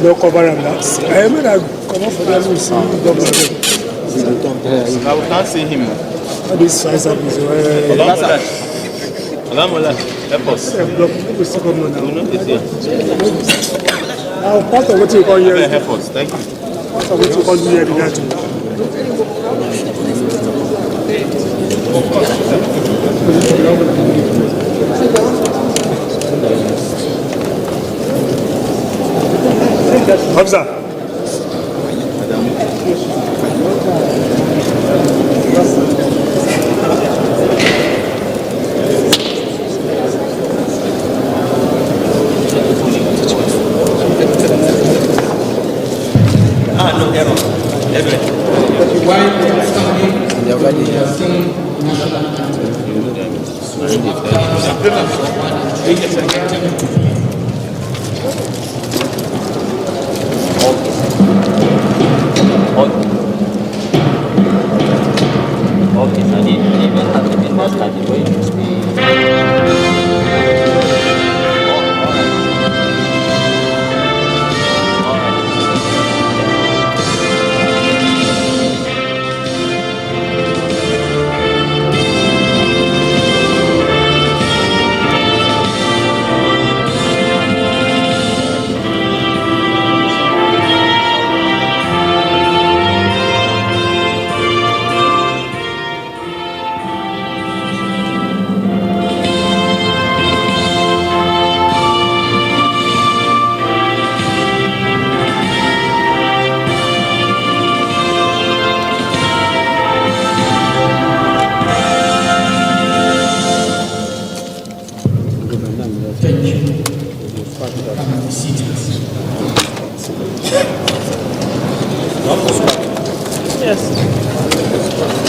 Don't cover them. I mean, I come up for them to see I can't see him. this size of his now, part of what you call here. Thank you. Part of what you call here, Hamza. No error. While we are standing, we are singing national anthem. Okay, so the event has been started when you speak.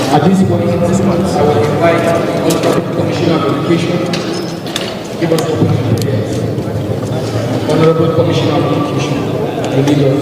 At this point, I will invite the Honorable Commissioner of Education to give us opening prayers. Honorable Commissioner of Education, the leader.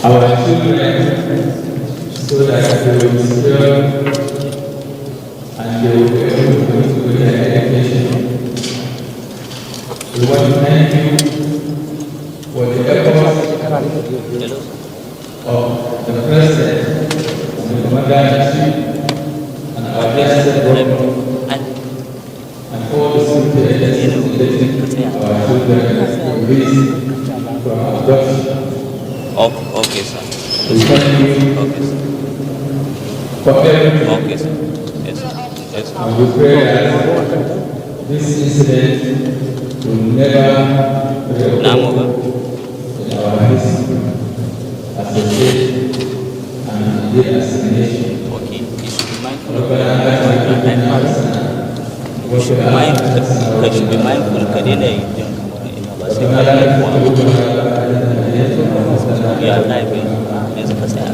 Our children, so that they will serve and they will be able to continue their education. We want to thank you for the efforts of the President, the Commander-in-Chief, and our blessed government, and all the students letting our children release from abduction. Okay, sir. We thank you Okay, sir. for everything. Okay, sir. Yes, sir. Yes, sir. And we pray that this incident will never reoccur in our history as a state and the assassination. Okay, you should be mindful. You should be mindful. We are live in this person.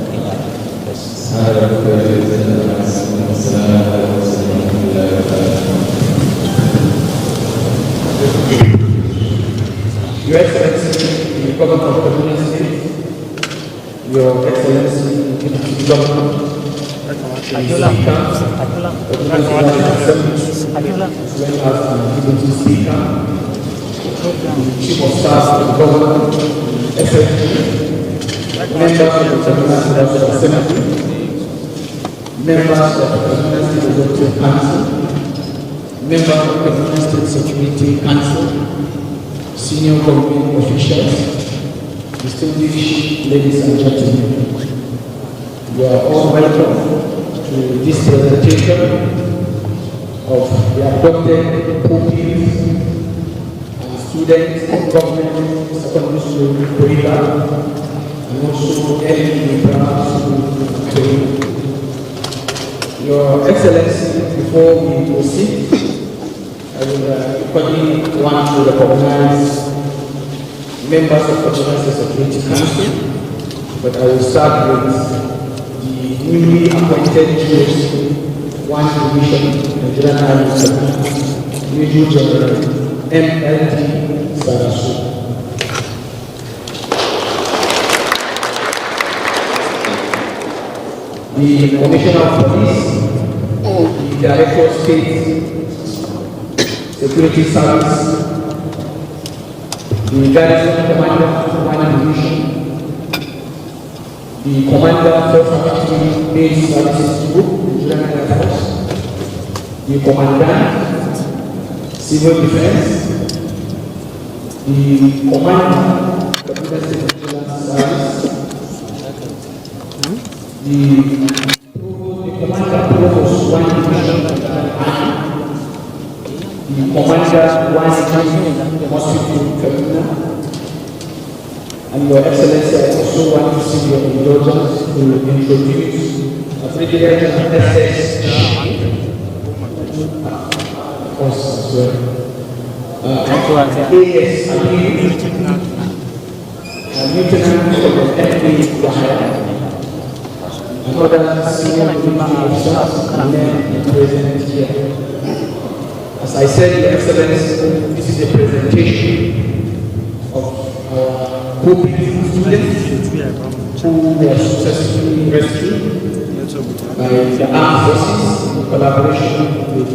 Your Excellency, Governor of Kaduna State, Your Excellency, the Governor, the Speaker, the Speaker, Chief of Staff of the Governor, SFG, members of the Kaduna State Assembly, members of the Kaduna State Executive Council, members of the Kaduna State Security Council, senior government officials, distinguished ladies and gentlemen, you are all welcome to this presentation of the adopted pupils and students of government secondary school Kuriga and also early primary school Kuriga. Your Excellency, before we proceed, I would equally want to recognize members of the Kaduna Security Council, but I will start with the newly appointed GS 1 Division Nigerian Army Major General MLD Sarasu. The Commissioner of Police, the Director of State Security Service, the Garrison Commander of 1 Division, the Commander of 4th Base Services Group, Nigerian Air Force, the Commandant, Civil Defense, the Commander of the State Vigilance Service, the Commander of 1 Division, the Commander 1 Hospital Kaduna, and Your Excellency, I also want to see your indulgence to introduce a Brigadier General SS of course as well. AS Lieutenant of the FA and other senior military officers present here. As I said, Your Excellency, this is a presentation of our pupils students who were successfully rescued by the armed forces in collaboration with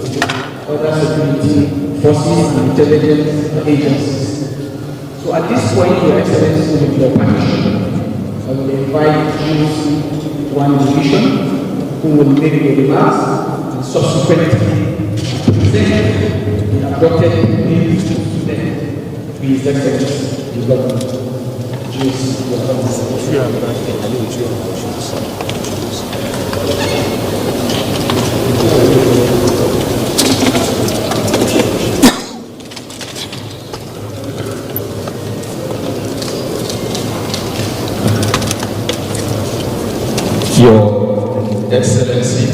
other security forces and intelligence agencies. So at this point, Your Excellency, with your permission, I will invite GC 1 Division, who will make the remarks and subsequently present the adopted pupils to them to His Excellency, the Governor. Your Excellency,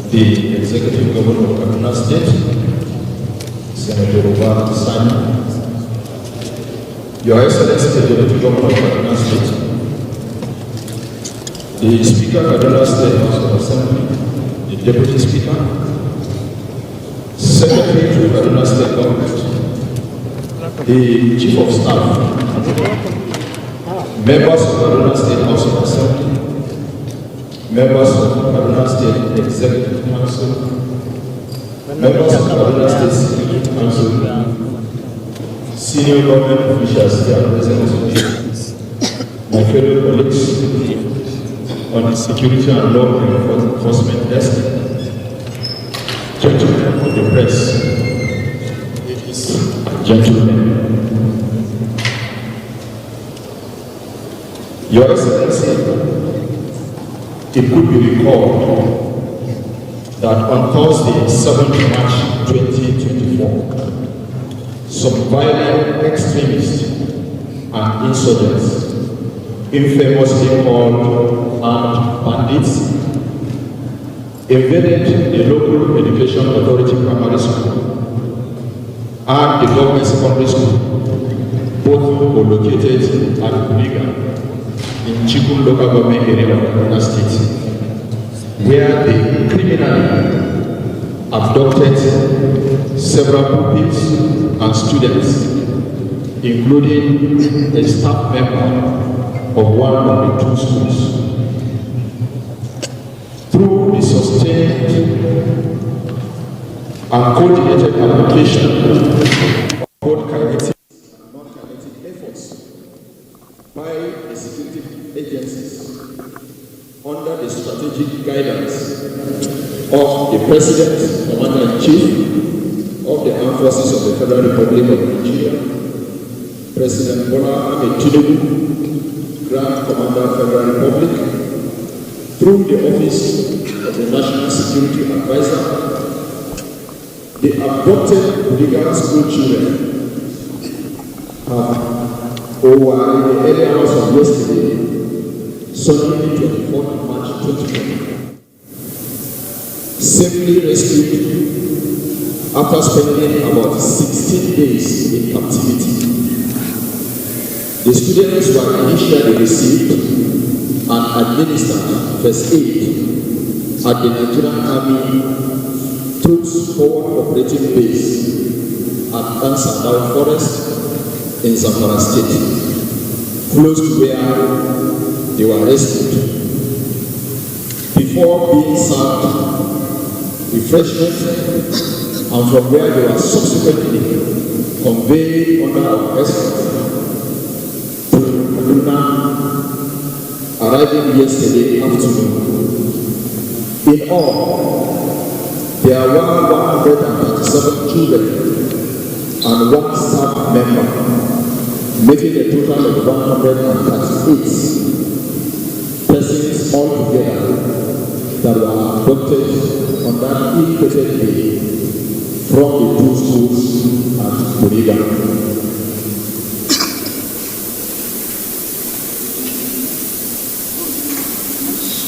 the Executive Governor of Kaduna State, Senator Obama Simon, Your Excellency, the Deputy Governor of Kaduna State, the Speaker of Kaduna State House of Assembly, the Deputy Speaker, Secretary to Kaduna State Government, the Chief of Staff, members of Kaduna State House of Assembly, members of Kaduna State Executive Council, members of Kaduna State Security Council, senior government officials here present, my fellow colleagues on the security and law enforcement desk, gentlemen of the press, ladies and gentlemen. Your Excellency, it could be recalled that on Thursday, 7th March 2024, some violent extremists and insurgents, infamously called armed bandits, invaded the local education authority primary school and the government secondary school, both were located at Kuriga in Chikun local government area of Kaduna State, where they criminally abducted several pupils and students including a staff member of one of the two schools. Through the sustained and coordinated application of both kinetic and non-kinetic efforts by the security agencies under the strategic guidance of the President, Commander-in-Chief of the Armed Forces of the Federal Republic of Nigeria, President Bola Ahmed Tinubu, Grand Commander, Federal Republic, through the Office of the National Security Advisor, the abducted Kuriga school children have, over the early hours of yesterday, Sunday, 24th March 2020, safely rescued after spending about 16 days in captivity. The students were initially received and administered first aid at the Nigerian Army Troops Forward Operating Base at Ansadao Forest in Zamfara State, close to where they were rescued, before being served refreshment, and from where they were subsequently conveyed under our escort to Kaduna, arriving yesterday afternoon. In all, there were 137 children and one staff member, making a total of 138 persons altogether that were abducted on that ill-fated day from the two schools at Kuriga.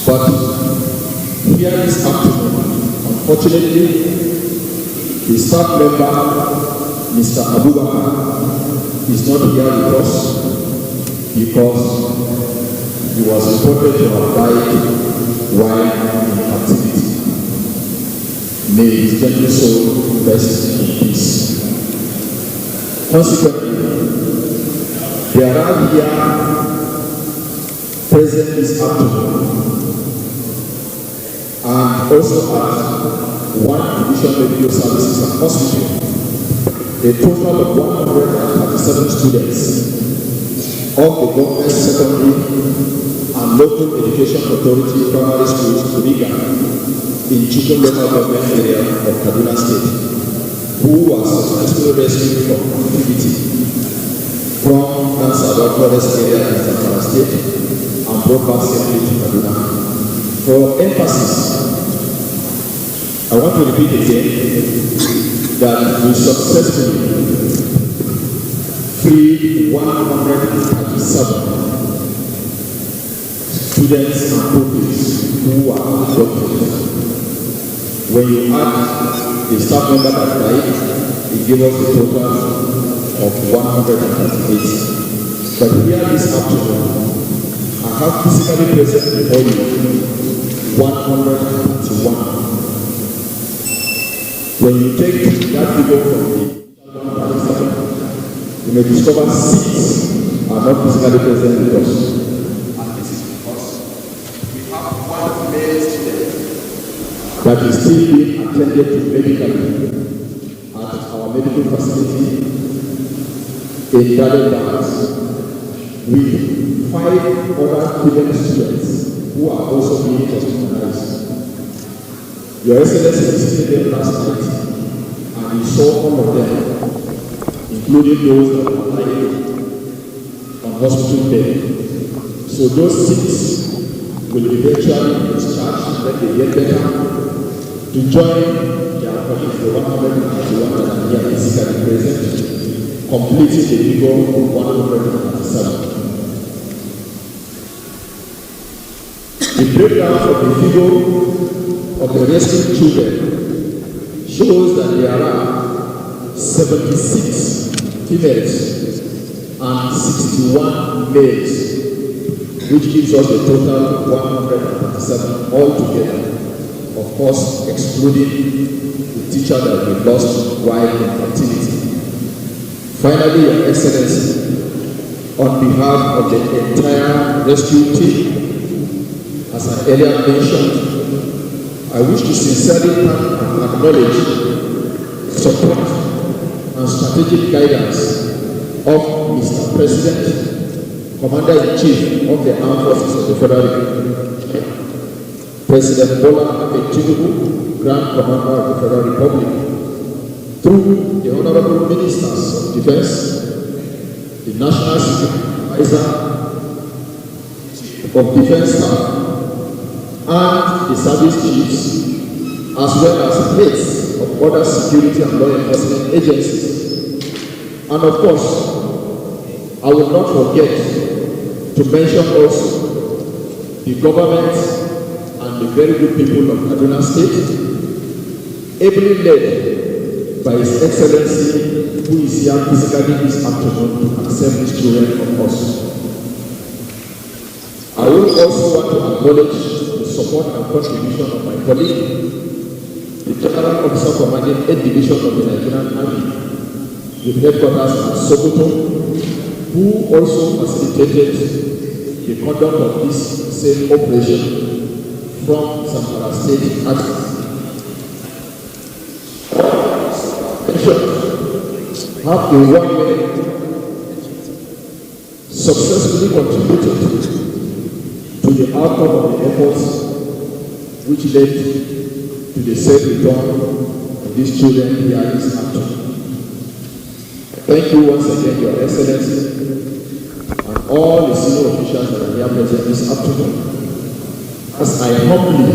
But here this afternoon, unfortunately, the staff member, Mr. Abuja, is not here with us because he was reported to have died while in captivity. May his gentle soul rest in peace. Consequently, there are here present this afternoon and also at one division medical services and hospital, a total of 137 students of the government secondary and local education authority primary schools Kuriga in Chikun local government area of Kaduna State, who were successfully rescued from captivity from Ansadao Forest area in Zamfara State and brought back safely to Kaduna. For emphasis, I want to repeat again that we successfully freed 137 students and pupils who were abducted. When you add the staff member that died, it gave us a total of 138. But here this afternoon, I have physically present before you 131. When you take that figure from the you may discover 6 are not physically present with us. And this is because we have one male student that is still being attended to medically at our medical facility in Dallas, with 5 other female students who are also being hospitalized. Your Excellency visited them last night and you saw all of them, including those that were lying on hospital bed. So those 6 will eventually be discharged when they get better to join their colleagues, the 131 that are here physically present, completing the figure of 137. The breakdown of the figure of the rescued children shows that there are 76 females and 61 males, which gives us a total of 137 altogether. Of course, excluding the teacher that we lost while in captivity. Finally, Your Excellency, on behalf of the entire rescue team, as I earlier mentioned, I wish to sincerely thank and acknowledge support and strategic guidance of Mr. President, Commander-in-Chief of the Armed Forces of the Federal Republic, President Bola Ahmed Tinubu, Grand Commander of the Federal Republic, through the Honorable Ministers of Defense, the National Security Advisor of Defense Staff, and the service chiefs, as well as heads of other security and law enforcement agencies. And of course, I will not forget to mention also the government and the very good people of Kaduna State, ably led by His Excellency, who is here physically this afternoon to accept these children from us. I will also want to acknowledge the support and contribution of my colleague, the General Officer Commanding 8th Division of the Nigerian Army, with headquarters at Sokoto, who also facilitated the conduct of this same operation from Zamfara State Access. Have in one way successfully contributed to the outcome of the efforts which led to the safe return of these children here this afternoon. Thank you once again, Your Excellency, and all the senior officials that are here present this afternoon, as I humbly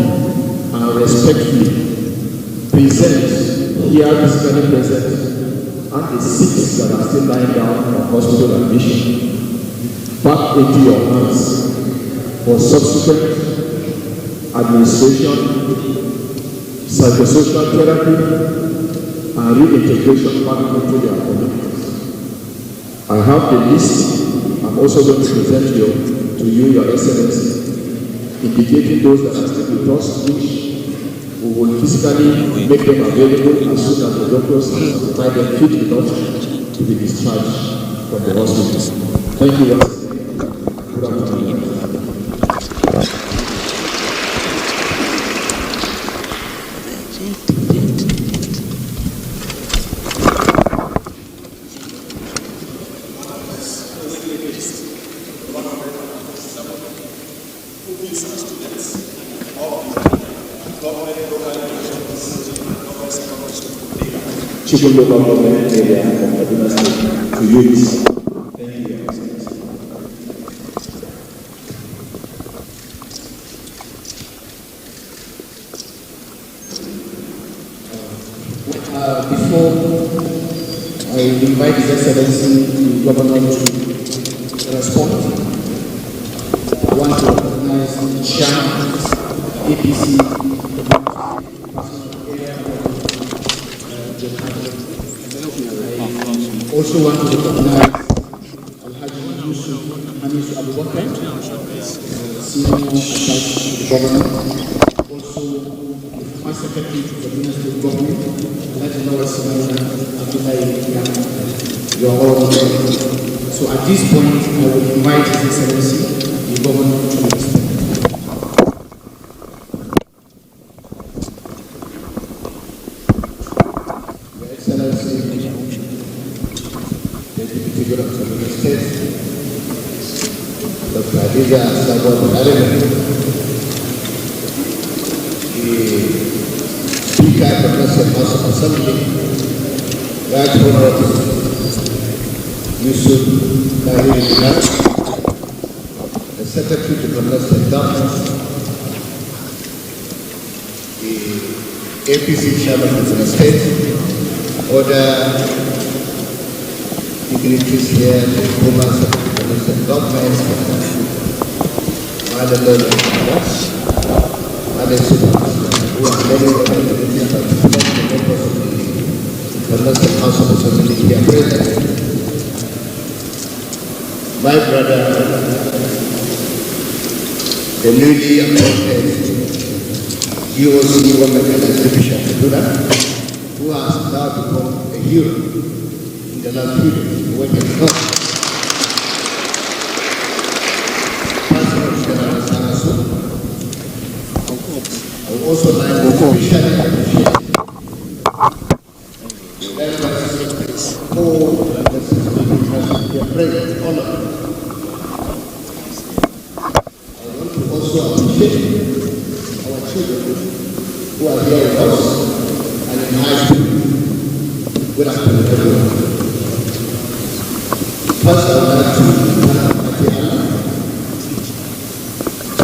and respectfully present here physically present and the 6 that are still lying down on hospital admission back into your hands for subsequent administration, psychosocial therapy, and reintegration back into their communities. I have the list. I'm also going to present to you, Your Excellency, indicating those that are still with us, which we will physically make them available as soon as the doctors find them fit enough to be discharged from the hospital. Thank you once again. Good afternoon. Chicken local government area from Kaduna State to use. Thank you. Before I invite His Excellency the Governor to respond, I want to recognize the chairman, APC. I also want to recognize Alhaji Yusuf Hamisu Abubakar, senior advisor to the government, also the former secretary to the Ministry of Government, Alhaji Noah Simona Abdullahi. You are all welcome. So at this point, I will invite His Excellency, the Governor, to respond. Your Excellency, figure of the state, Dr. Adiza Sabo Buhari, the Speaker of the National House of Assembly, Right Honorable Yusuf Kahir Bilal, the Secretary to the National Government, the APC Chairman of the State, Order dignitaries here, the former secretaries and governments, other leaders, other citizens who are many of the dignitaries and members of the National House of Assembly here present. My brother, the newly appointed GOC Women and Division Kaduna, who has now become a hero the last period when it's not. I would also like to appreciate their presence, honor. I want to also appreciate our children who are here with us and in high school. Good afternoon, everyone. First, I would like to thank Allah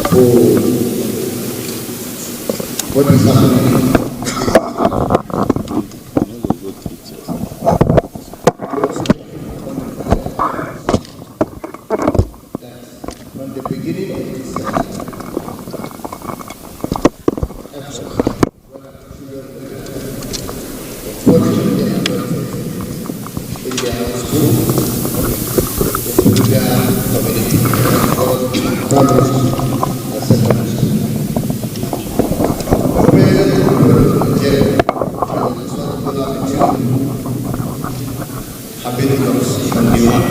for what is happening. From the beginning of this in their school, the Kuriga community, primary school and secondary school. The president of the Nigerian have been with us from day one.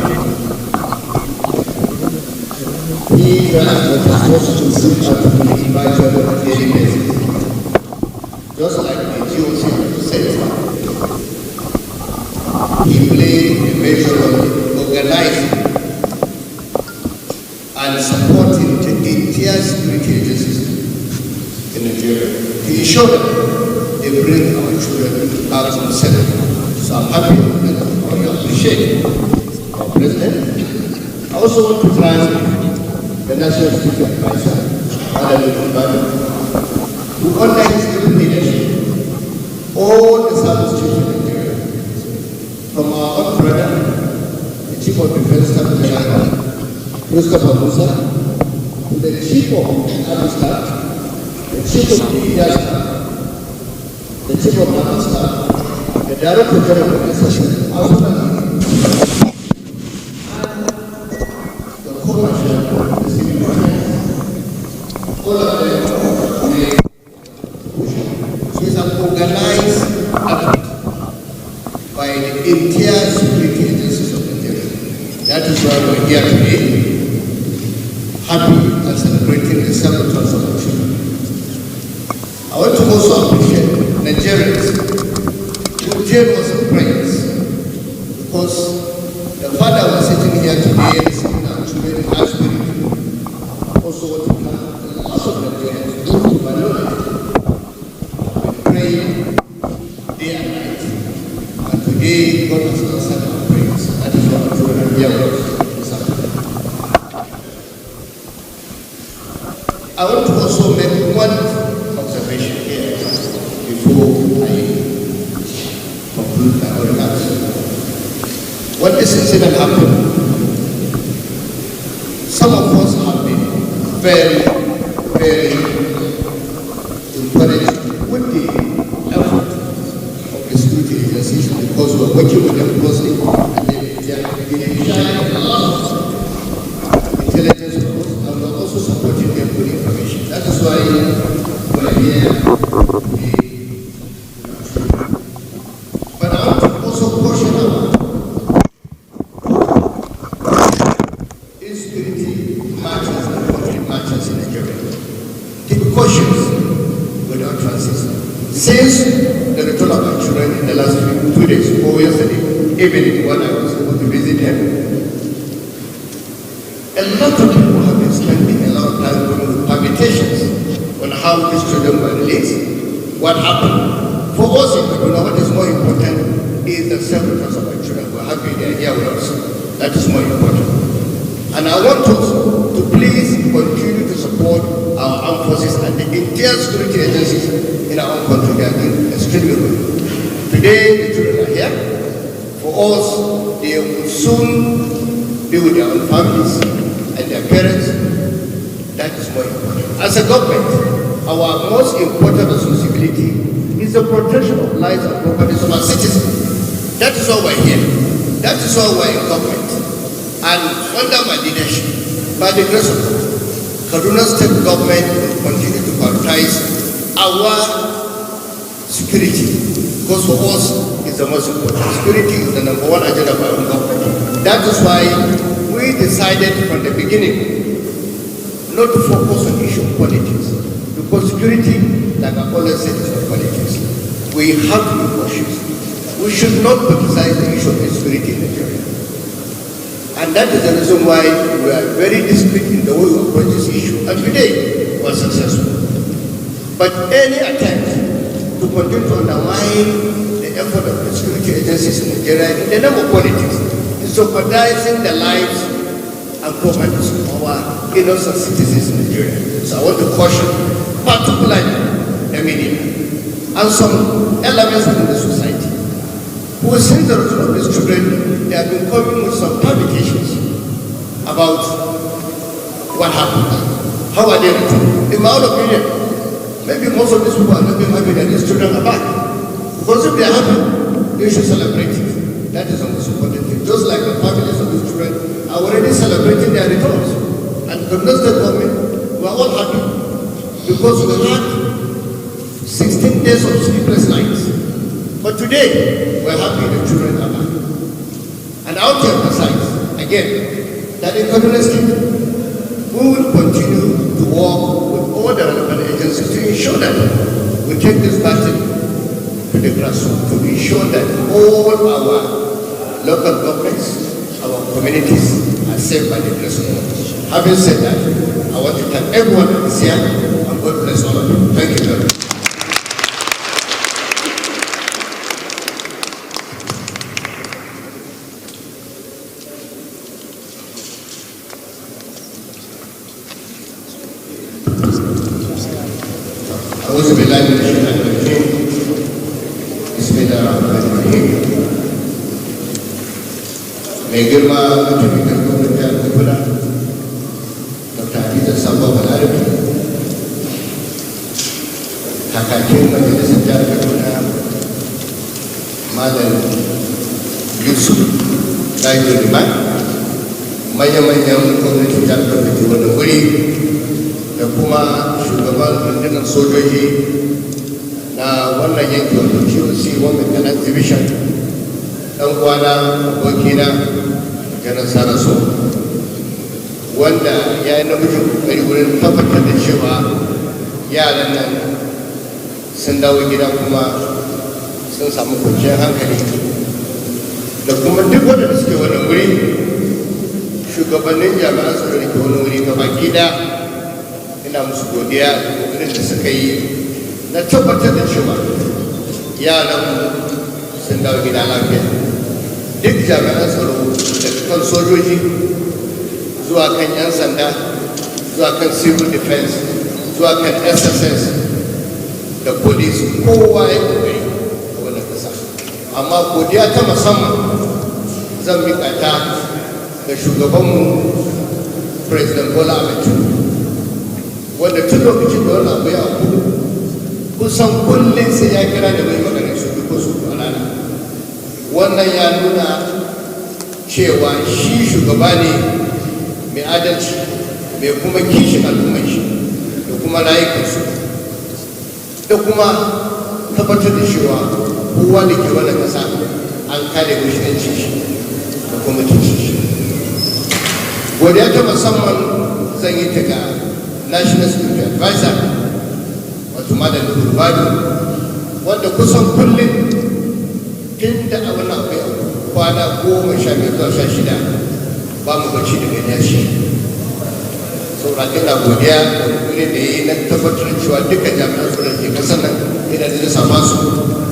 He has supposed to see us to be invited on a daily basis. Just like the GOC said, he played a major role in organizing and supporting the entire security agencies in Nigeria to ensure that they bring our children back to the center. So I'm happy and I appreciate our president. I also want to thank the National Security Advisor, who under his leadership, all the service chiefs in Nigeria, from our own brother, the Chief of Defense Staff General, Christopher Musa, to the Chief of Army Staff, the Chief of Media Staff, the Chief of Naval Staff, the Director General of SSN, as well as the Co-Commissioner of the Civil Defense. All of them is an organized effort by the entire security agencies of Nigeria. That is why we're here today, happy and celebrating the celebrants of our children. I want to also appreciate Nigerians who gave us praise, because the father was sitting here today and saying our children in high spirit. Also want to thank the lots of Nigerians who to Kaduna praying day and night. And today, God has answered our prayers. That is what our children are here with us this afternoon. I want to also make one observation here before I conclude my remarks. When this incident happened, some of us have been very, very encouraged with the effort of the security agencies, because we're working with them closely and they are sharing a lot of intelligence with us, and we're also supporting them with information. That is why we're here. But I want to also caution our insecurity matches and conflict matches in Nigeria. Keep cautious without transit. Since the return of our children in the last 2 days, or yesterday, even when I was able to visit them, a lot of people have been spending a lot of time going with permutations on how these children were released, what happened. For us in Kaduna, what is more important is the self-defense of our children. We're happy they are here with us. That is more important. And I want us to please continue to support our armed forces and the entire security agencies in our own country. They are doing extremely well. Today, the children are here. For us, they will soon be with their own families and their parents. That is more important. As a government, our most important responsibility is the protection of lives and properties of our citizens. That is why we're here. That is why we're in government. And under my leadership, by the grace of God, Kaduna State government will continue to prioritize our security, because for us, it's the most important. Security is the number one agenda of our government. That is why we decided from the beginning not to focus on issue of politics. Because security, like I always said, is not politics. We have to be cautious. We should not politicize the issue of insecurity in Nigeria. And that is the reason why we are very disciplined in the way we approach this issue. And today, we are successful. But any attempt to continue to undermine the effort of the security agencies in Nigeria in the name of politics is jeopardizing the lives and properties of our innocent citizens in Nigeria. So I want to caution, particularly the media and some elements within the society, who since the return of these children, they have been coming with some publications about what happened. How are they returned? In my own opinion, maybe most of these people are not being happy that these children are back. Because if they are happy, they should celebrate it. That is the most important thing. Just like the families of these children are already celebrating their returns. And the State government, we are all happy. Because we had 16 days of sleepless nights. But today, we're happy the children are back. And I want to emphasize, again, that in Kaduna State, we will continue to work with all the relevant agencies to ensure that we take this battle to the grassroots, to ensure that all our local governments, our communities are safe by the grace of God. Having said that, I want to thank everyone that is here, and God bless all of you. Thank you very much. أعوذ بالله من الشيطان الرجيم بسم الله الرحمن الرحيم mai girma mataimakin gwamnan jihar Kaduna Dr. Hadiza Sabo Balarabe, kakakin majalisar jihar Kaduna Malam Yusuf Rayu Liman, manya-manyan gwamnatin jihar Kaduna ke wannan wuri, da kuma shugaban rundunar sojoji na wannan yanki wato TOC wannan kanan division, dan kwana abokina ganin saraso, wanda ya yi namijin kokari wurin tabbatar da cewa yaran nan sun dawo gida kuma sun samu kwanciyar hankali, da kuma duk wanda suke wannan wuri, shugabannin jami'an tsaro da ke wannan wuri gaba gida, ina musu godiya da kokarin da suka yi na tabbatar da cewa yaran sun dawo gida lafiya. Duk jami'an tsaro daga kan sojoji zuwa kan 'yan sanda zuwa kan civil defense zuwa kan SSS da police, kowa ya kokari a wannan kasa. Amma godiya ta musamman zan miƙa ta ga shugabanmu President Bola Ahmed Tinubu, wanda tun lokacin da wannan abu ya auku kusan kullum sai ya kira da mai maganar su ko su a rana. Wannan ya nuna cewa shi shugaba ne mai adalci, mai kuma kishin al'ummar shi da kuma rayukansu, da kuma tabbatar da cewa kowa da ke wannan kasa an kare mushinancin shi da kuma mutuncin shi. Godiya ta musamman zan yi ta ga National Security Advisor, wato Malam Nurbadu, wanda kusan kullum tun da abin akwai kwana 15 zuwa 16 ba mu bacci daga yashi. Saboda ina godiya da wurin da ya yi na tabbatar cewa dukkan jami'an tsaron ke kasar nan yana da lissafa su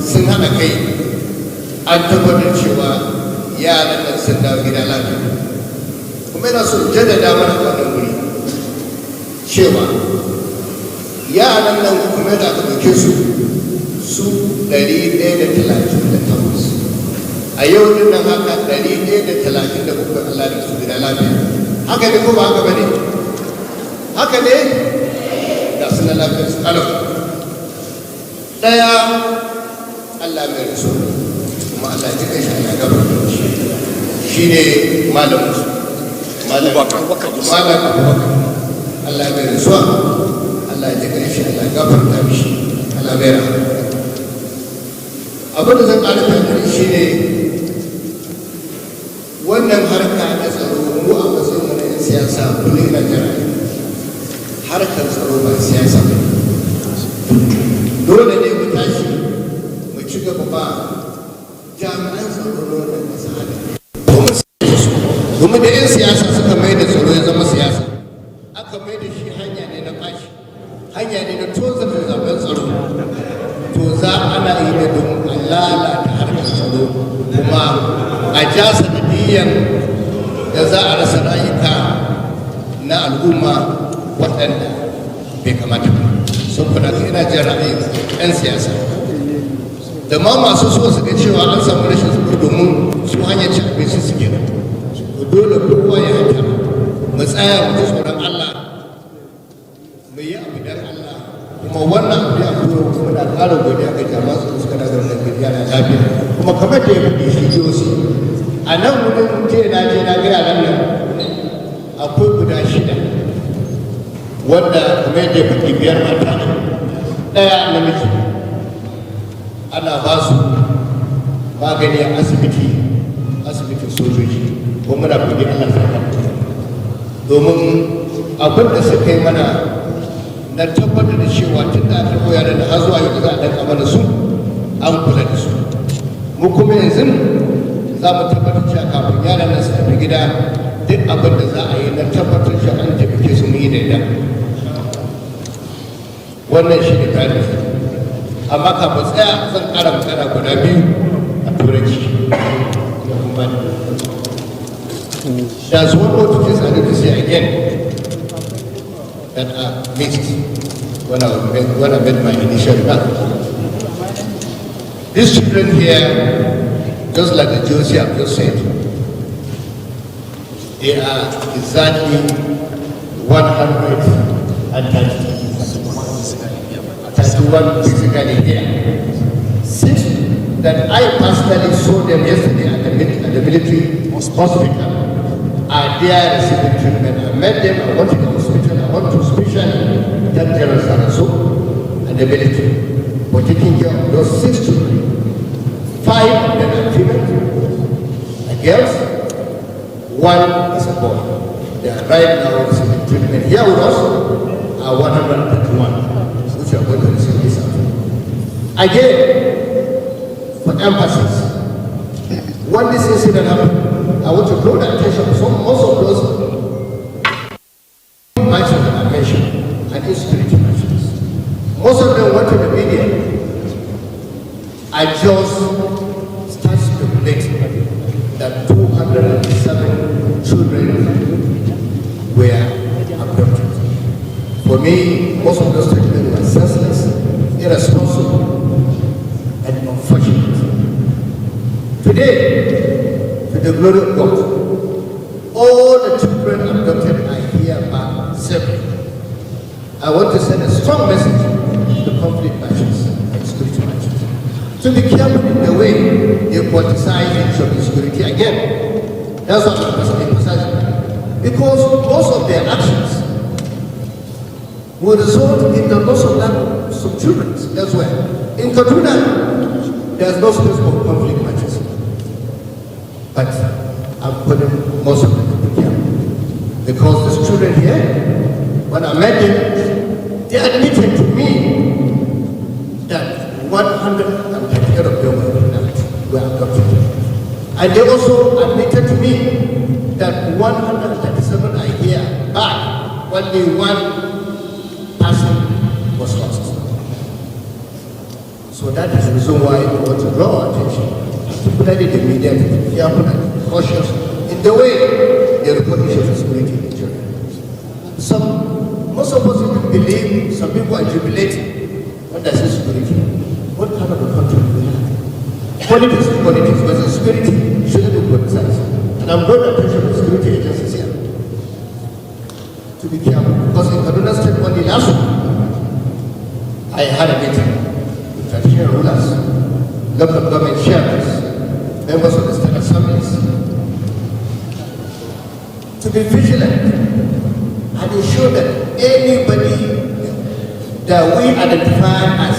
sun haɗa kai an tabbatar cewa yaran nan sun dawo gida lafiya. Kuma yana so jaddada mana wannan wuri cewa yaran nan kuma da aka ɗauke su 138 a yau din nan haka 137 Allah da su gida lafiya. Haka ne ko ba haka bane? Haka ne da suna lafiya su kalau. Daya Allah mai rasu kuma Allah ya kai shi a gaba shi ne malam Abubakar. Allah mai rasuwa, Allah ya kai shi, Allah ya gafarta mishi, Allah mai rahama. Abin da zan ƙara fahimtar shi ina jira harkar tsaro ba siyasa ba. Dole ne mu tashi mu ci gaba ba jami'an tsaro na wannan ƙasa haka. Domin da 'yan siyasa suka mai da tsaro ya zama siyasa, aka mai da shi hanya ne na fashi, hanya ne na tozar da zaben tsaro, to za ana yi ne don a lalata harkar tsaro kuma a ja sanadiyyar da za a rasa rayuka na al'umma waɗanda bai kamata ba. Sun kuna ina jin ra'ayin 'yan siyasa da ma masu so su ga cewa an samu rashin tsaro domin su hanyar cin abinci su gina. Dole kowa ya haka mu tsaya mu ji tsoron Allah, mu yi abu dan Allah, kuma wannan abu ya fito kuma da ƙara godiya ga jama'a su suka daga Najeriya na lafiya. Kuma kamar da ya fi shi jiyosi a nan wurin je na ga yaran nan akwai guda 6 wanda kuma yadda ya fi 5 mata ne, 1 namiji. Ana ba su magani a asibitin sojoji, ko muna gode Allah ta domin abin da suka yi mana na tabbatar da cewa tun da aka koya da har zuwa yau za a danka mana su an kula da su. Mu kuma yanzu za mu tabbatar cewa kafin yaran nan su tafi gida duk abin da za a yi na tabbatar cewa an taimake su mu yi daidai. Wannan shi ne tarihi. Amma kafin tsaya zan ƙara magana guda 2 a turanci. There's one more thing I need to say again that I missed when I made my initial remark. These children here, just like the Josie have just said, they are exactly 131 physically here. 6 that I personally saw them yesterday at the military hospital are there receiving treatment. I met them, I went to the hospital, I went to special General Saraso and the military for taking care of those 6 children. 5 of them are female, girls, 1 is a boy. They are right now receiving treatment here with us are 131, which are going to receive this afternoon. Again, for emphasis, when this incident happened, I want to draw the attention to most of those matches that I mentioned and insecurity matches. Most of them went to the media. I just started speculating that 207 children were abducted. For me, most of those children were senseless, irresponsible, and unfortunate. Today, to the glory of God, all the children abducted are here back safely. I want to send a strong message to conflict matches and security matches to be careful in the way they politicize the issue of insecurity again. That's what I'm emphasizing. Because most of their actions will result in the loss of life of some children elsewhere. In Kaduna, there's no space for conflict matches. But I'm putting most of them to be careful. Because these children here, when I met them, they admitted to me that 138 of them were abducted. And they also admitted to me that 137 are here back, only 1 person was lost. So that is the reason why I want to draw our attention, particularly the media, to be careful and cautious in the way they report issues of security in Nigeria. Most of us even believe, some people are jubilating when they say security. What kind of a country do we have? Politics is politics, but security shouldn't be politicized. And I'm drawing attention to security agencies here to be careful. Because in Kaduna State only last week, I had a meeting with traditional rulers, local government chairmen, members of the state assemblies, to be vigilant and ensure that anybody that we identify as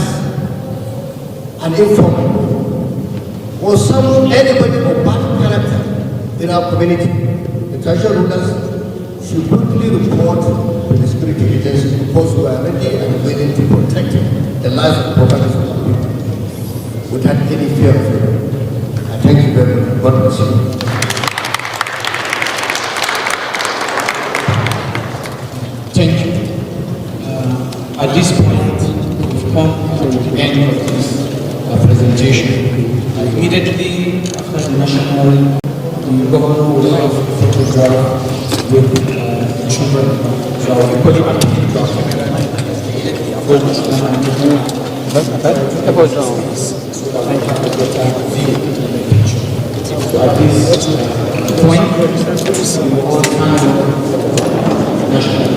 an informant or anybody of bad character in our community, the traditional rulers should quickly report to the security agencies because we are ready and willing to protect the lives and properties of our people without any fear of it. I thank you very much. God bless you. Thank you. At this point, we've come to the end of this presentation. Immediately after the national, the governor will have a photograph with children. So I will put it on the at this point, we all stand national.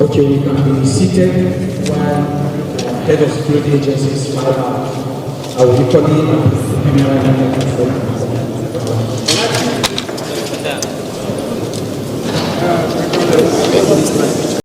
Okay, we can be seated while head of security agencies, I will equally